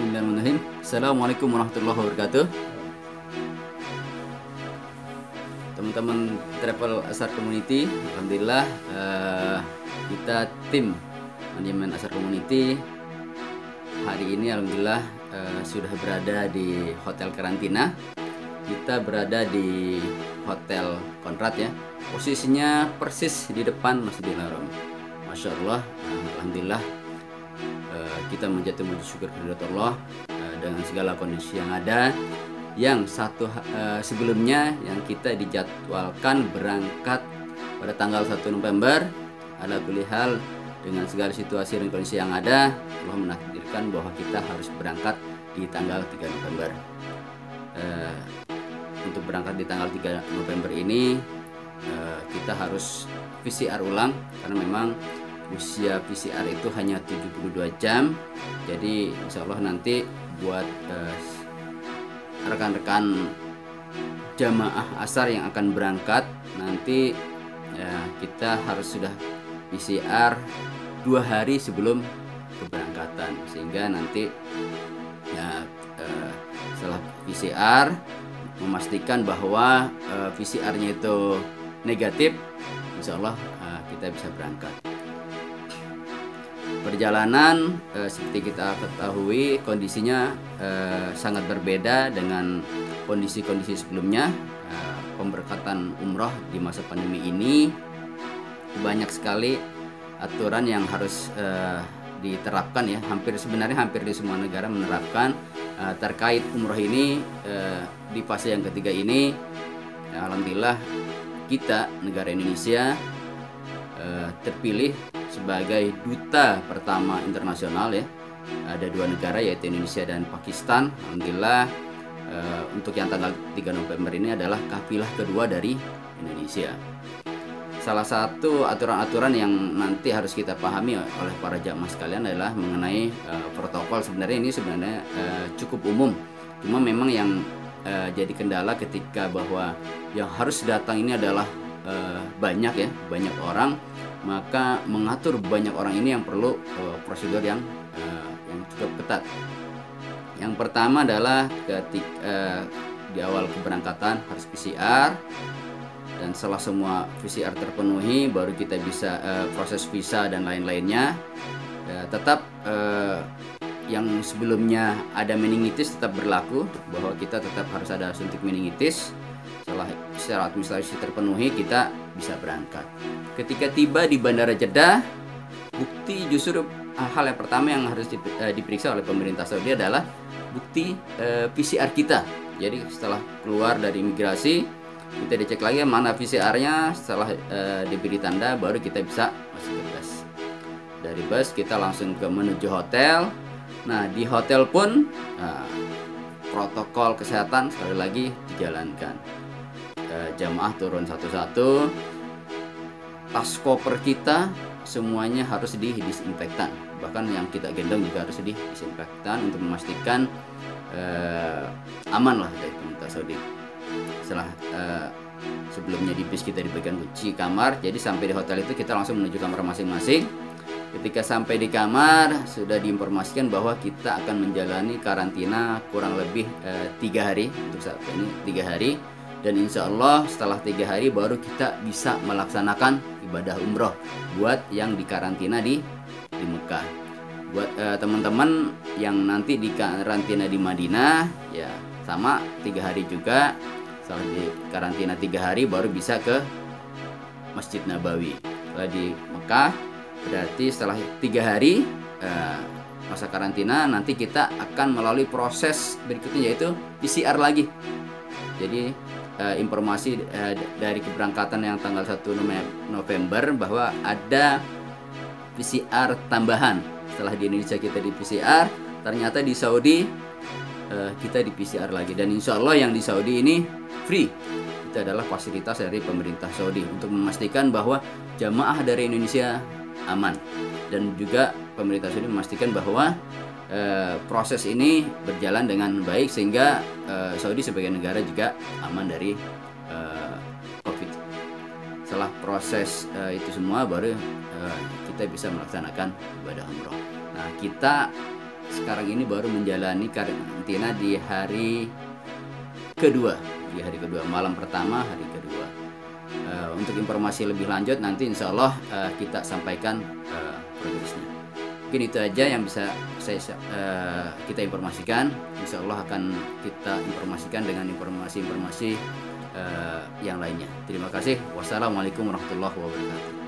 Bismillahirrahmanirrahim. Assalamualaikum warahmatullahi wabarakatuh. Teman-teman Travel Asar Community, alhamdulillah kita tim manajemen Asar Community hari ini alhamdulillah sudah berada di hotel karantina. Kita berada di hotel Konrad ya. Posisinya persis di depan Masjidil Haram. Masya Allah, alhamdulillah kita menjatuh syukur kepada Allah dengan segala kondisi yang ada. Yang sebelumnya yang kita dijadwalkan berangkat pada tanggal 1 November, ala kulli hal dengan segala situasi dan kondisi yang ada, Allah menakdirkan bahwa kita harus berangkat di tanggal 3 November. Untuk berangkat di tanggal 3 November ini kita harus PCR ulang karena memang usia PCR itu hanya 72 jam. Jadi insya Allah nanti buat rekan-rekan jamaah asar yang akan berangkat nanti kita harus sudah PCR 2 hari sebelum keberangkatan, sehingga nanti setelah PCR memastikan bahwa PCR-nya itu negatif, insya Allah kita bisa berangkat. Perjalanan seperti kita ketahui kondisinya sangat berbeda dengan kondisi-kondisi sebelumnya. Pemberangkatan umroh di masa pandemi ini banyak sekali aturan yang harus diterapkan ya. Sebenarnya hampir di semua negara menerapkan terkait umroh ini. Di fase yang ketiga ini alhamdulillah kita negara Indonesia terpilih sebagai duta pertama internasional ya. Ada 2 negara yaitu Indonesia dan Pakistan. Alhamdulillah untuk yang tanggal 3 November ini adalah kafilah kedua dari Indonesia. Salah satu aturan-aturan yang nanti harus kita pahami oleh para jamaah sekalian adalah mengenai protokol. Sebenarnya ini cukup umum, cuma memang yang jadi kendala ketika bahwa yang harus datang ini adalah banyak orang, maka mengatur banyak orang ini yang perlu prosedur yang cukup ketat. Yang pertama adalah ketika di awal keberangkatan harus PCR, dan setelah semua PCR terpenuhi baru kita bisa proses visa dan lain-lainnya. Tetap yang sebelumnya ada meningitis tetap berlaku, bahwa kita tetap harus ada suntik meningitis. Setelah administrasi terpenuhi kita bisa berangkat. Ketika tiba di Bandara Jeddah, bukti justru hal yang pertama yang harus diperiksa oleh pemerintah Saudi adalah bukti PCR kita. Jadi setelah keluar dari imigrasi kita dicek lagi mana PCR-nya. Setelah diberi tanda baru kita bisa masuk ke bus. Dari bus kita langsung menuju hotel. Nah di hotel pun protokol kesehatan sekali lagi dijalankan. Jamaah turun satu-satu. Tas koper kita semuanya harus didisinfektan, bahkan yang kita gendong juga harus didisinfektan untuk memastikan aman lah dari pemerintah Saudi. Setelah sebelumnya di bis kita diberikan kunci kamar, jadi sampai di hotel itu kita langsung menuju kamar masing-masing. Ketika sampai di kamar sudah diinformasikan bahwa kita akan menjalani karantina kurang lebih 3 hari untuk saat ini 3 hari. Dan insya Allah setelah 3 hari baru kita bisa melaksanakan ibadah umroh buat yang dikarantina di Mekah. Buat teman-teman yang nanti dikarantina di Madinah ya sama 3 hari juga. Setelah di karantina 3 hari baru bisa ke Masjid Nabawi. Setelah di Mekah berarti setelah 3 hari masa karantina nanti kita akan melalui proses berikutnya yaitu PCR lagi. Jadi informasi dari keberangkatan yang tanggal 1 November bahwa ada PCR tambahan. Setelah di Indonesia kita di PCR, ternyata di Saudi kita di PCR lagi. Dan insya Allah yang di Saudi ini free. Itu adalah fasilitas dari pemerintah Saudi untuk memastikan bahwa jamaah dari Indonesia aman. Dan juga pemerintah Saudi memastikan bahwa proses ini berjalan dengan baik sehingga Saudi sebagai negara juga aman dari COVID. Setelah proses itu semua baru kita bisa melaksanakan ibadah umroh. Nah kita sekarang ini baru menjalani karantina di hari kedua, malam pertama hari kedua. Untuk informasi lebih lanjut nanti insya Allah kita sampaikan progresnya. Mungkin itu aja yang bisa kita informasikan. Insya Allah akan kita informasikan dengan informasi-informasi yang lainnya. Terima kasih. Wassalamualaikum warahmatullahi wabarakatuh.